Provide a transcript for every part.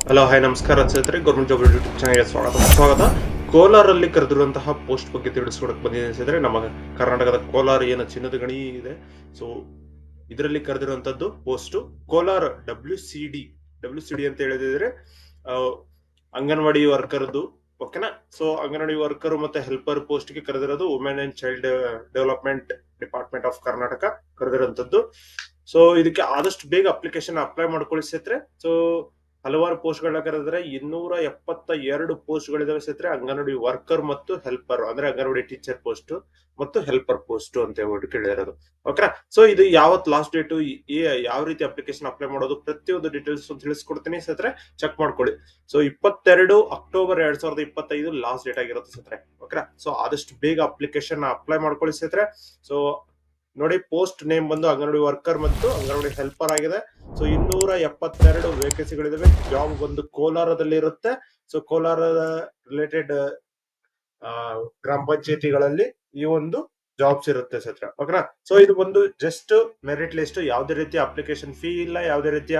Hello hi ನಮಸ್ಕಾರ ಸ್ನೇಹಿತರೆ, government job YouTube ಚಾನಲ್ಗೆ ಸ್ವಾಗತ. ಕೋಲಾರಲ್ಲಿ ಕರೆದಿರುವಂತಹ ಪೋಸ್ಟ್ ಬಗ್ಗೆ ತಿಳಿಸ್ಕೊಡಕ್ಕೆ ಬಂದಿದೆ ಸ್ನೇಹಿತರೆ. ನಮ್ಮ ಕರ್ನಾಟಕದ ಕೋಲಾರ ಏನು ಚಿನ್ನದ ಗಣಿ ಇದೆ, ಸೊ ಇದರಲ್ಲಿ ಕರೆದಿರುವಂತದ್ದು post Kolar W C D ಅಂತ ಹೇಳಿದ್ರೆ ಅಂಗನವಾಡಿ ವರ್ಕರ್ದು. ಓಕೆನಾ. ಸೊ ಅಂಗನವಾಡಿ ವರ್ಕರ್ ಮತ್ತೆ ಹೆಲ್ಪರ್ ಪೋಸ್ಟ್ ಗೆ ಕರೆದಿರೋದು women and child development department of Karnataka ಕರೆದಿರುವಂತದ್ದು. ಸೊ ಇದಕ್ಕೆ ಆದಷ್ಟು ಬೇಗ ಅಪ್ಲಿಕೇಶನ್ ಅಪ್ಲೈ ಮಾಡ್ಕೊಳ್ಳಿ ಸ್ನೇಹಿತರೆ. ಸೊ ಹಲವಾರು ಪೋಸ್ಟ್ ಗಳನ್ನ ಕರೆದ್ರೆ 272 ಪೋಸ್ಟ್ ಗಳಿದಾವೆ ಸ್ನೇಹಿತರೆ. ಅಂಗನವಾಡಿ ವರ್ಕರ್ ಮತ್ತು ಹೆಲ್ಪರ್ ಅಂದ್ರೆ ಅಂಗನವಾಡಿ ಟೀಚರ್ ಪೋಸ್ಟ್ ಮತ್ತು ಹೆಲ್ಪರ್ ಪೋಸ್ಟ್ ಅಂತ ಹೇಳ್ಬಿಟ್ಟು ಕೇಳಿರೋದು. ಓಕೆ. ಸೊ ಇದು ಯಾವತ್ ಲಾಸ್ಟ್ ಡೇಟ್, ಯಾವ ರೀತಿ ಅಪ್ಲಿಕೇಶನ್ ಅಪ್ಲೈ ಮಾಡೋದು, ಪ್ರತಿಯೊಂದು ಡೀಟೇಲ್ಸ್ ತಿಳಿಸ್ಕೊಡ್ತೀನಿ ಸ್ನೇಹಿತರೆ. ಚೆಕ್ ಮಾಡ್ಕೊಳ್ಳಿ. ಸೊ 22 ಅಕ್ಟೋಬರ್ 2025 ಲಾಸ್ಟ್ ಡೇಟ್ ಆಗಿರುತ್ತೆ ಸ್ನೇಹಿತರೆ. ಓಕೆ. ಸೊ ಆದಷ್ಟು ಬೇಗ ಅಪ್ಲಿಕೇಶನ್ ಅಪ್ಲೈ ಮಾಡ್ಕೊಳ್ಳಿ ಸ್ನೇಹಿತರೆ. ಸೊ ನೋಡಿ, ಪೋಸ್ಟ್ ನೇಮ್ ಬಂದು ಅಂಗನವಾಡಿ ವರ್ಕರ್ ಮತ್ತು ಅಂಗನವಾಡಿ ಹೆಲ್ಪರ್ ಆಗಿದೆ. ಸೊ 272 ವೇಕೆನ್ಸಿಗಳಿದಾವೆ. ಜಾಬ್ ಬಂದು ಕೋಲಾರದಲ್ಲಿ ಇರುತ್ತೆ. ಸೊ ಕೋಲಾರದ ರಿಲೇಟೆಡ್ ಗ್ರಾಮ ಪಂಚಾಯತಿಗಳಲ್ಲಿ ಈ ಒಂದು ಜಾಬ್ಸ್ ಇರುತ್ತೆ ಸತ್ರ. ಓಕೆನಾ. ಸೊ ಇದು ಬಂದು ಜಸ್ಟ್ ಮೆರಿಟ್ ಲಿಸ್ಟ್. ಯಾವುದೇ ರೀತಿಯ ಅಪ್ಲಿಕೇಶನ್ ಫೀ ಇಲ್ಲ, ಯಾವುದೇ ರೀತಿಯ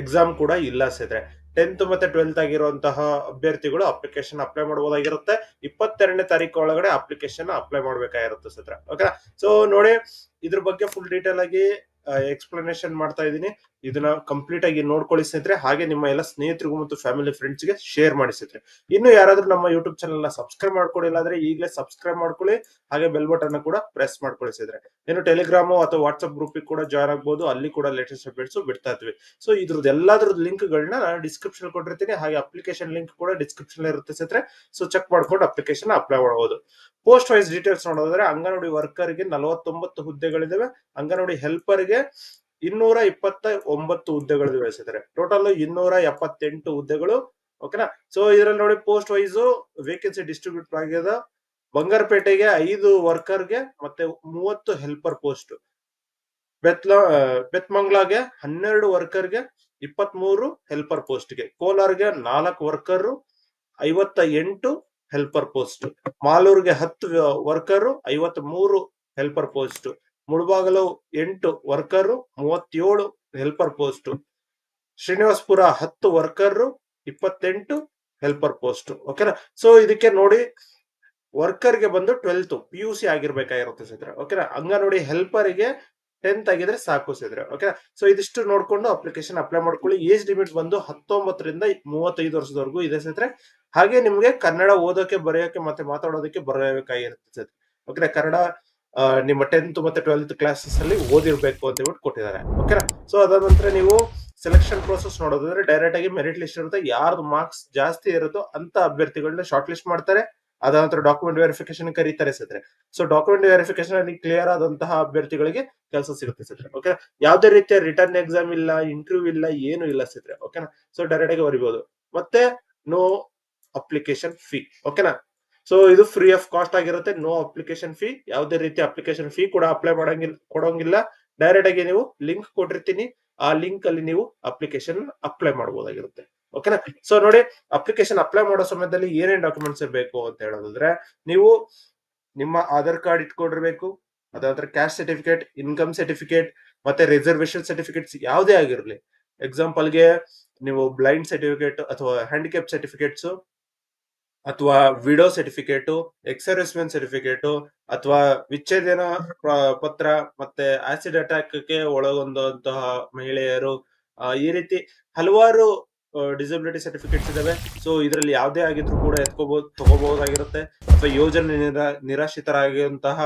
ಎಕ್ಸಾಮ್ ಕೂಡ ಇಲ್ಲ ಸತ್ರ. 10th ಮತ್ತೆ 12th ಆಗಿರುವಂತಹ ಅಭ್ಯರ್ಥಿಗಳು ಅಪ್ಲಿಕೇಶನ್ ಅಪ್ಲೈ ಮಾಡಬಹುದಾಗಿರುತ್ತೆ. 22ನೇ ತಾರೀಕು ಒಳಗಡೆ ಅಪ್ಲಿಕೇಶನ್ ಅಪ್ಲೈ ಮಾಡ್ಬೇಕಾಗಿರುತ್ತೆ ಸತ್ರ. ಓಕೆ. ಸೊ ನೋಡಿ, ಇದ್ರ ಬಗ್ಗೆ ಫುಲ್ ಡೀಟೇಲ್ ಆಗಿ ಎಕ್ಸ್ಪ್ಲನೇಷನ್ ಮಾಡ್ತಾ ಇದೀನಿ. ಇದನ್ನ ಕಂಪ್ಲೀಟ್ ಆಗಿ ನೋಡ್ಕೊಳ್ಳಿ ಸ್ನೇಹಿತರೆ. ಹಾಗೆ ನಿಮ್ಮ ಎಲ್ಲ ಸ್ನೇಹಿತರಿಗೂ ಮತ್ತು ಫ್ಯಾಮಿಲಿ ಫ್ರೆಂಡ್ಸ್ ಗೆ ಶೇರ್ ಮಾಡಿ ಸ್ನೇಹಿತರೆ. ಇನ್ನು ಯಾರಾದ್ರೂ ನಮ್ಮ ಯೂಟ್ಯೂಬ್ ಚಾನಲ್ ಸಬ್ಸ್ಕ್ರೈಬ್ ಮಾಡ್ಕೊಂಡಿಲ್ಲ ಅಂದ್ರೆ ಈಗಲೇ ಸಬ್ಸ್ಕ್ರೈಬ್ ಮಾಡ್ಕೊಳ್ಳಿ. ಹಾಗೆ ಬೆಲ್ ಬಟನ್ ಕೂಡ ಪ್ರೆಸ್ ಮಾಡ್ಕೊಳ್ಳಿ ಸ್ನೇಹಿತರೆ. ಇನ್ನು ಟೆಲಿಗ್ರಾಮ್ ಅಥವಾ ವಾಟ್ಸ್ಆಪ್ ಗ್ರೂಪ್ ಕೂಡ ಜಾಯ್ನ್ ಆಗ್ಬಹುದು. ಅಲ್ಲಿ ಕೂಡ ಲೇಟೆಸ್ಟ್ ಅಪ್ಡೇಟ್ಸ್ ಬಿಡ್ತಾ ಇದ್ವಿ. ಸೊ ಇದ್ರದ್ದು ಎಲ್ಲಾದ್ರದ್ದು ಲಿಂಕ್ ಗಳನ್ನ ನಾನು ಡಿಸ್ಕ್ರಿಪ್ಷನ್ ಕೊಟ್ಟಿರ್ತೀನಿ. ಹಾಗೆ ಅಪ್ಲಿಕೇಶನ್ ಲಿಂಕ್ ಕೂಡ ಡಿಸ್ಕ್ರಿಪ್ಷನ್ ಇರುತ್ತೆ ಸ್ನೇಹಿತರೆ. ಸೊ ಚೆಕ್ ಮಾಡ್ಕೊಂಡು ಅಪ್ಲಿಕೇಶನ್ ಅಪ್ಲೈ ಮಾಡಬಹುದು. ಪೋಸ್ಟ್ ವೈಸ್ ಡೀಟೇಲ್ಸ್ ನೋಡೋದಾದ್ರೆ ಅಂಗನವಾಡಿ ವರ್ಕರ್ ಗೆ 49 ಹುದ್ದೆಗಳಿದಾವೆ. ಅಂಗನವಾಡಿ ಹೆಲ್ಪರ್ ಗೆ 229 ಹುದ್ದೆಗಳಿವೆ ಸ್ನೇಹಿತರೆ. ಟೋಟಲ್ 278 ಹುದ್ದೆಗಳು. ಓಕೆನಾ. ಸೊ ಇದರಲ್ಲಿ ನೋಡಿ, ಪೋಸ್ಟ್ ವೈಸ್ ವೇಕೆನ್ಸಿ ಡಿಸ್ಟ್ರಿಬ್ಯೂಟ್ ಆಗಿದೆ. ಬಂಗಾರಪೇಟೆಗೆ 5 ವರ್ಕರ್ ಗೆ ಮತ್ತೆ 30 ಹೆಲ್ಪರ್ ಪೋಸ್ಟ್. ಬೆತ್ಮಂಗ್ಲಾಗೆ 12 ವರ್ಕರ್ ಗೆ 23 ಹೆಲ್ಪರ್ ಪೋಸ್ಟ್ ಗೆ. ಕೋಲಾರ್ಗೆ 4 ವರ್ಕರ್ 58 ಹೆಲ್ಪರ್ ಪೋಸ್ಟ್. ಮಾಲೂರ್ಗೆ 10 worker 53 helper post. Mulbagal 8 worker 37 helper post. Srinivaspur 10 worker 28 helper post. ಓಕೆನಾ. ಸೊ ಇದಕ್ಕೆ ನೋಡಿ, ವರ್ಕರ್ ಗೆ ಬಂದು 12th PUC ಆಗಿರ್ಬೇಕಾಗಿರುತ್ತೆ ಸ್ನೇಹಿತರೆ. ಓಕೆನಾ. ಅಂಗನವಾಡಿ ಹೆಲ್ಪರ್ ಗೆ 10th ಆಗಿದ್ರೆ ಸಾಕು ಸ್ನೇಹಿತರೆ. ಓಕೆನಾ. ಸೊ ಇದಿಷ್ಟು ನೋಡ್ಕೊಂಡು ಅಪ್ಲಿಕೇಶನ್ ಅಪ್ಲೈ ಮಾಡ್ಕೊಳ್ಳಿ. ಏಜ್ ಲಿಮಿಟ್ ಬಂದು 19 ರಿಂದ 35 ವರ್ಷದವರೆಗೂ ಇದೆ ಸ್ನೇಹಿತರೆ. ಹಾಗೆ ನಿಮ್ಗೆ ಕನ್ನಡ ಓದೋಕೆ, ಬರೆಯೋಕೆ ಮತ್ತೆ ಮಾತಾಡೋದಕ್ಕೆ ಬರಬೇಕಾಗಿರುತ್ತೆ ಸ್ನೇಹಿತರೆ. ಓಕೆನಾ. ಕನ್ನಡ ನಿಮ್ಮ 10th ಮತ್ತೆ 12th ಕ್ಲಾಸಸ್ ಅಲ್ಲಿ ಓದಿರ್ಬೇಕು ಅಂತ ಹೇಳ್ಬಿಟ್ಟು ಕೊಟ್ಟಿದ್ದಾರೆ. ಓಕೆನಾ. ಸೊ ಅದಾದ ನಂತರ ನೀವು ಸೆಲೆಕ್ಷನ್ ಪ್ರೋಸೆಸ್ ನೋಡೋದಾದ್ರೆ ಡೈರೆಕ್ಟ್ ಆಗಿ ಮೆರಿಟ್ ಲಿಸ್ಟ್ ಇರುತ್ತೆ. ಯಾರ್ದು ಮಾರ್ಕ್ಸ್ ಜಾಸ್ತಿ ಇರುತ್ತೋ ಅಂತ ಅಭ್ಯರ್ಥಿಗಳನ್ನ ಶಾರ್ಟ್ ಲಿಸ್ಟ್ ಮಾಡ್ತಾರೆ. ಅದ ನಂತರ ಡಾಕ್ಯುಮೆಂಟ್ ವೆರಿಫಿಕೇಶನ್ ಕರೀತಾರೆ ಸ್ನೇಹಿತರೆ. ಸೊ ಡಾಕ್ಯುಮೆಂಟ್ ವೆರಿಫಿಕೇಶನ್ ಅಲ್ಲಿ ಕ್ಲಿಯರ್ ಆದಂತಹ ಅಭ್ಯರ್ಥಿಗಳಿಗೆ ಕೆಲಸ ಸಿಗುತ್ತೆ ಸ್ನೇಹಿತರೆ. ಓಕೆ. ಯಾವುದೇ ರೀತಿಯ ರಿಟರ್ನ್ ಎಕ್ಸಾಮ್ ಇಲ್ಲ, ಇಂಟರ್ವ್ಯೂ ಇಲ್ಲ, ಏನು ಇಲ್ಲ ಸ್ನೇಹಿತರೆ. ಓಕೆನಾ. ಸೊ ಡೈರೆಕ್ಟ್ ಆಗಿ ಬರಿಬಹುದು. ಮತ್ತೆ ನೋ ಅಪ್ಲಿಕೇಶನ್ ಫೀ. ಓಕೆನಾ. ಸೊ ಇದು ಫ್ರೀ ಆಫ್ ಕಾಸ್ಟ್ ಆಗಿರುತ್ತೆ. No application fee. ಯಾವುದೇ ರೀತಿಯ ಅಪ್ಲಿಕೇಶನ್ ಫೀ ಕೂಡ ಅಪ್ಲೈ ಕೊಡೋಂಗಿಲ್ಲ. ಡೈರೆಕ್ಟ್ ಆಗಿ ನೀವು ಲಿಂಕ್ ಕೊಟ್ಟಿರ್ತೀನಿ. ಆ ಲಿಂಕ್ ಅಲ್ಲಿ ನೀವು ಅಪ್ಲಿಕೇಶನ್ ಅಪ್ಲೈ ಮಾಡಬಹುದಾಗಿರುತ್ತೆ. ಓಕೆನಾ. ಸೊ ನೋಡಿ, ಅಪ್ಲಿಕೇಶನ್ ಅಪ್ಲೈ ಮಾಡೋ ಸಮಯದಲ್ಲಿ ಏನೇನ್ ಡಾಕ್ಯುಮೆಂಟ್ಸ್ ಬೇಕು ಅಂತ ಹೇಳೋದಾದ್ರೆ, ನೀವು ನಿಮ್ಮ ಆಧಾರ್ ಕಾರ್ಡ್ ಇಟ್ಕೊಂಡಿರ್ಬೇಕು. ಅದಾದ್ರೆ ಕ್ಯಾಸ್ಟ್ ಸರ್ಟಿಫಿಕೇಟ್, ಇನ್ಕಮ್ ಸರ್ಟಿಫಿಕೇಟ್, ಮತ್ತೆ ರಿಸರ್ವೇಶನ್ ಸರ್ಟಿಫಿಕೇಟ್ಸ್ ಯಾವುದೇ ಆಗಿರಲಿ. ಎಕ್ಸಾಂಪಲ್ಗೆ ನೀವು ಬ್ಲೈಂಡ್ ಸರ್ಟಿಫಿಕೇಟ್ ಅಥವಾ ಹ್ಯಾಂಡಿಕ್ಯಾಪ್ ಸರ್ಟಿಫಿಕೇಟ್ಸ್ ಅಥವಾ widow certificate, ex servicemen certificate ಅಥವಾ ವಿಚ್ಛೇದನ ಪತ್ರ, ಮತ್ತೆ ಆಸಿಡ್ ಅಟ್ಯಾಕ್ ಗೆ ಒಳಗೊಂಡಂತಹ ಮಹಿಳೆಯರು, ಈ ರೀತಿ ಹಲವಾರು ಡಿಸಬಿಲಿಟಿ ಸರ್ಟಿಫಿಕೇಟ್ಸ್ ಇದಾವೆ. ಸೊ ಇದರಲ್ಲಿ ಯಾವುದೇ ಆಗಿದ್ರು ಕೂಡ ತಗೋಬಹುದಾಗಿರುತ್ತೆ. ಅಥವಾ ಯೋಜನೆ ನಿರಾಶ್ರಿತರಾಗಿರುವಂತಹ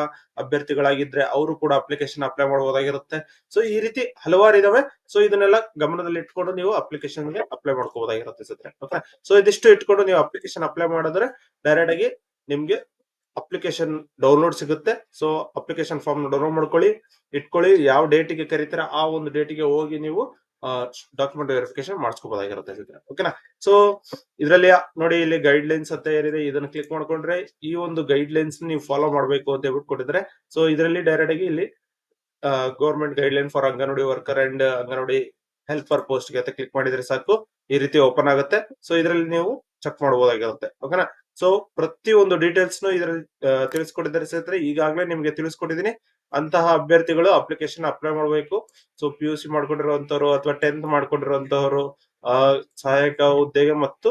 ಅಭ್ಯರ್ಥಿಗಳಾಗಿದ್ರೆ ಅವರು ಕೂಡ ಅಪ್ಲಿಕೇಶನ್ ಅಪ್ಲೈ ಮಾಡಬಹುದಾಗಿರುತ್ತೆ. ಸೊ ಈ ರೀತಿ ಹಲವಾರು ಇದಾವೆ. ಸೊ ಇದನ್ನೆಲ್ಲ ಗಮನದಲ್ಲಿ ಇಟ್ಕೊಂಡು ನೀವು ಅಪ್ಲಿಕೇಶನ್ ಗೆ ಅಪ್ಲೈ ಮಾಡ್ಕೋಬಹುದಾಗಿರುತ್ತೆ ಸತ್ರ. ಓಕೆ. ಸೊ ಇದಿಷ್ಟು ಇಟ್ಕೊಂಡು ನೀವು ಅಪ್ಲಿಕೇಶನ್ ಅಪ್ಲೈ ಮಾಡಿದ್ರೆ ಡೈರೆಕ್ಟ್ ಆಗಿ ನಿಮ್ಗೆ ಅಪ್ಲಿಕೇಶನ್ ಡೌನ್ಲೋಡ್ ಸಿಗುತ್ತೆ. ಸೊ ಅಪ್ಲಿಕೇಶನ್ ಫಾರ್ಮ್ ಡೌನ್ಲೋಡ್ ಮಾಡ್ಕೊಳ್ಳಿ, ಇಟ್ಕೊಳ್ಳಿ. ಯಾವ ಡೇಟಿಗೆ ಕರೀತೀರಾ ಆ ಒಂದು ಡೇಟಿಗೆ ಹೋಗಿ ನೀವು ಡಾಕ್ಯುಮೆಂಟ್ ವೆರಿಫಿಕೇಶನ್ ಮಾಡಿಸ್ಕೋಬಹುದಾಗಿರುತ್ತೆ. ಓಕೆನಾ. ಸೊ ಇದರಲ್ಲಿ ನೋಡಿ, ಇಲ್ಲಿ ಗೈಡ್ ಲೈನ್ಸ್ ಅಂತ ಏನಿದೆ ಇದನ್ನ ಕ್ಲಿಕ್ ಮಾಡ್ಕೊಂಡ್ರೆ ಈ ಒಂದು ಗೈಡ್ ಲೈನ್ಸ್ ನೀವು ಫಾಲೋ ಮಾಡಬೇಕು ಅಂತ ಹೇಳ್ಬಿಟ್ಟು ಕೊಟ್ಟಿದ್ದಾರೆ. ಸೊ ಇದರಲ್ಲಿ ಡೈರೆಕ್ಟ್ ಆಗಿ ಇಲ್ಲಿ government guide line for anganwadi worker and anganwadi helper post ಗೆ ಅಂತ ಕ್ಲಿಕ್ ಮಾಡಿದ್ರೆ ಸಾಕು, ಈ ರೀತಿ ಓಪನ್ ಆಗುತ್ತೆ. ಸೊ ಇದರಲ್ಲಿ ನೀವು ಚೆಕ್ ಮಾಡಬಹುದಾಗಿರುತ್ತೆ. ಓಕೆನಾ. ಸೊ ಪ್ರತಿಯೊಂದು ಡೀಟೇಲ್ಸ್ ಇದರಲ್ಲಿ ತಿಳಿಸ್ಕೊಟ್ಟಿದ್ದಾರೆ ಸ್ನೇಹಿತರೆ. ಈಗಾಗಲೇ ನಿಮ್ಗೆ ತಿಳಿಸ್ಕೊಟ್ಟಿದ್ದೀನಿ. ಅಂತಹ ಅಭ್ಯರ್ಥಿಗಳು ಅಪ್ಲಿಕೇಶನ್ ಅಪ್ಲೈ ಮಾಡಬೇಕು. ಸೊ PUC ಮಾಡ್ಕೊಂಡಿರುವಂತವ್ರು ಅಥವಾ 10th ಮಾಡ್ಕೊಂಡಿರುವಂತವ್ರು ಸಹಾಯಕ ಹುದ್ದೆಗೆ ಮತ್ತು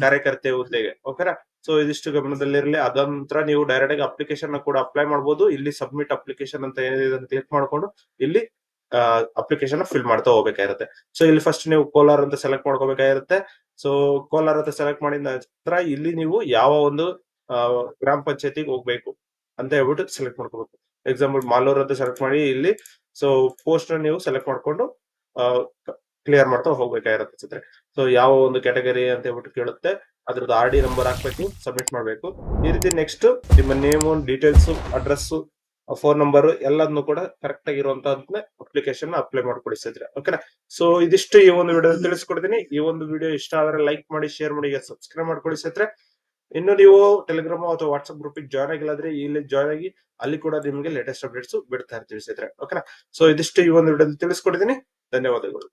ಕಾರ್ಯಕರ್ತೆ ಹುದ್ದೆಗೆ. ಓಕೆನಾ? ಸೊ ಇದಿಷ್ಟು ಗಮನದಲ್ಲಿರಲಿ. ಅದಂತರ ನೀವು ಡೈರೆಕ್ಟ್ ಆಗಿ ಅಪ್ಲಿಕೇಶನ್ ಕೂಡ ಅಪ್ಲೈ ಮಾಡಬಹುದು. ಇಲ್ಲಿ ಸಬ್ಮಿಟ್ ಅಪ್ಲಿಕೇಶನ್ ಅಂತ ಏನಿದೆ ಕ್ಲಿಕ್ ಮಾಡ್ಕೊಂಡು ಇಲ್ಲಿ ಅಪ್ಲಿಕೇಶನ್ ಫಿಲ್ ಮಾಡ್ತಾ ಹೋಗ್ಬೇಕಾಗಿರುತ್ತೆ. ಸೊ ಇಲ್ಲಿ ಫಸ್ಟ್ ನೀವು ಕೋಲಾರ ಅಂತ ಸೆಲೆಕ್ಟ್ ಮಾಡ್ಕೋಬೇಕಾಗಿರುತ್ತೆ. ಸೊ ಕೋಲಾರ ಅಂತ ಸೆಲೆಕ್ಟ್ ಮಾಡಿದ ನಂತರ ಇಲ್ಲಿ ನೀವು ಯಾವ ಒಂದು ಗ್ರಾಮ ಪಂಚಾಯತಿಗೆ ಹೋಗ್ಬೇಕು ಅಂತ ಹೇಳ್ಬಿಟ್ಟು ಸೆಲೆಕ್ಟ್ ಮಾಡ್ಕೋಬೇಕು. ಎಕ್ಸಾಂಪಲ್ ಮಾಲೂರ್ ಅಂತ ಸೆಲೆಕ್ಟ್ ಮಾಡಿ ಇಲ್ಲಿ ಸೊ ಪೋಸ್ಟ್ ನೀವು ಸೆಲೆಕ್ಟ್ ಮಾಡ್ಕೊಂಡು ಕ್ಲಿಯರ್ ಮಾಡ್ತಾ ಹೋಗ್ಬೇಕಾಗಿರುತ್ತೆ ಸ್ನೇಹಿತರೆ. ಸೊ ಯಾವ ಒಂದು ಕ್ಯಾಟಗರಿ ಅಂತ ಹೇಳ್ಬಿಟ್ಟು ಕೇಳುತ್ತೆ, ಅದ್ರದ್ದು RD ನಂಬರ್ ಹಾಕ್ಬೇಕು, ಸಬ್ಮಿಟ್ ಮಾಡ್ಬೇಕು. ಈ ರೀತಿ ನೆಕ್ಸ್ಟ್ ನಿಮ್ಮ name, details, address, phone number ಎಲ್ಲದನ್ನು ಕೂಡ ಕರೆಕ್ಟ್ ಆಗಿರುವಂತಹದ್ನ ಅಪ್ಲಿಕೇಶನ್ ಅಪ್ಲೈ ಮಾಡ್ಕೊಡಿ ಸ್ನೇಹಿತರೆ. ಓಕೆನಾ? ಸೊ ಇದಿಷ್ಟು ಈ ಒಂದು ವಿಡಿಯೋ ತಿಳಿಸ್ಕೊಡ್ತೀನಿ. ಈ ಒಂದು ವಿಡಿಯೋ ಇಷ್ಟ ಆದ್ರೆ ಲೈಕ್ ಮಾಡಿ, ಶೇರ್ ಮಾಡಿ, ಸಬ್ಸ್ಕ್ರೈಬ್ ಮಾಡ್ಕೊಳ್ಳಿ ಸ್ನೇಹಿತರೆ. ಇನ್ನು ನೀವು ಟೆಲಿಗ್ರಾಮ್ ಅಥವಾ ವಾಟ್ಸ್ಆಪ್ ಗ್ರೂಪ್ ಜಾಯ್ನ್ ಆಗಿಲ್ಲಾದ್ರೆ ಇಲ್ಲಿ ಜಾಯ್ನ್ ಆಗಿ, ಅಲ್ಲಿ ಕೂಡ ನಿಮಗೆ ಲೇಟೆಸ್ಟ್ ಅಪ್ಡೇಟ್ಸ್ ಬಿಡ್ತಾ ಇರ್ತೀವಿ ಸ್ನೇಹಿತರೆ. ಓಕೆನಾ? ಸೊ ಇದಿಷ್ಟು ಈ ಒಂದು ವಿಡಿಯೋ ತಿಳಿಸ್ಕೊಡ್ತೀನಿ. ಧನ್ಯವಾದಗಳು.